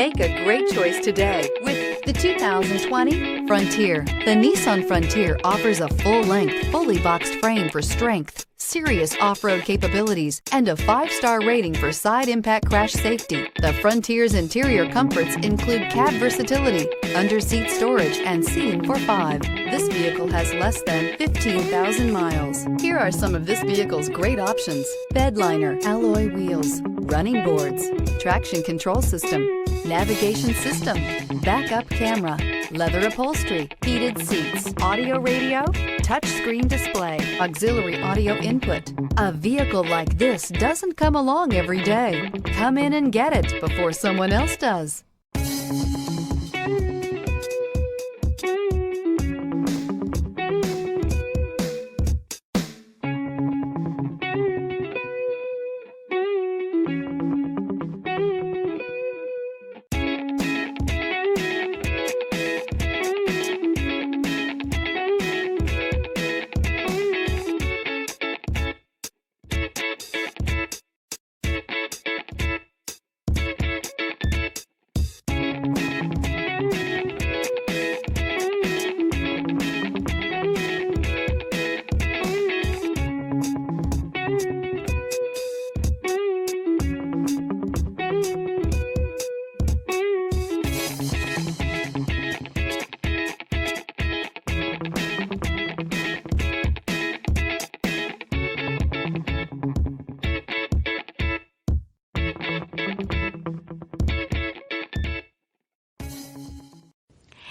Make a great choice today with the 2020 Frontier. The Nissan Frontier offers a full-length, fully boxed frame for strength, serious off-road capabilities, and a 5-star rating for side impact crash safety. The Frontier's interior comforts include cab versatility, under-seat storage, and seating for 5. This vehicle has less than 15,000 miles. Here are some of this vehicle's great options: bed liner, alloy wheels, running boards, traction control system, navigation system, backup camera, leather upholstery, heated seats, audio radio, touchscreen display, auxiliary audio input. A vehicle like this doesn't come along every day. Come in and get it before someone else does.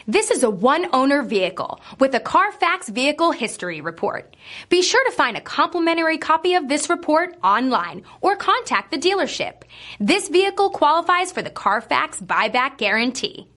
This is a one-owner vehicle with a Carfax Vehicle History Report. Be sure to find a complimentary copy of this report online or contact the dealership. This vehicle qualifies for the Carfax Buyback Guarantee.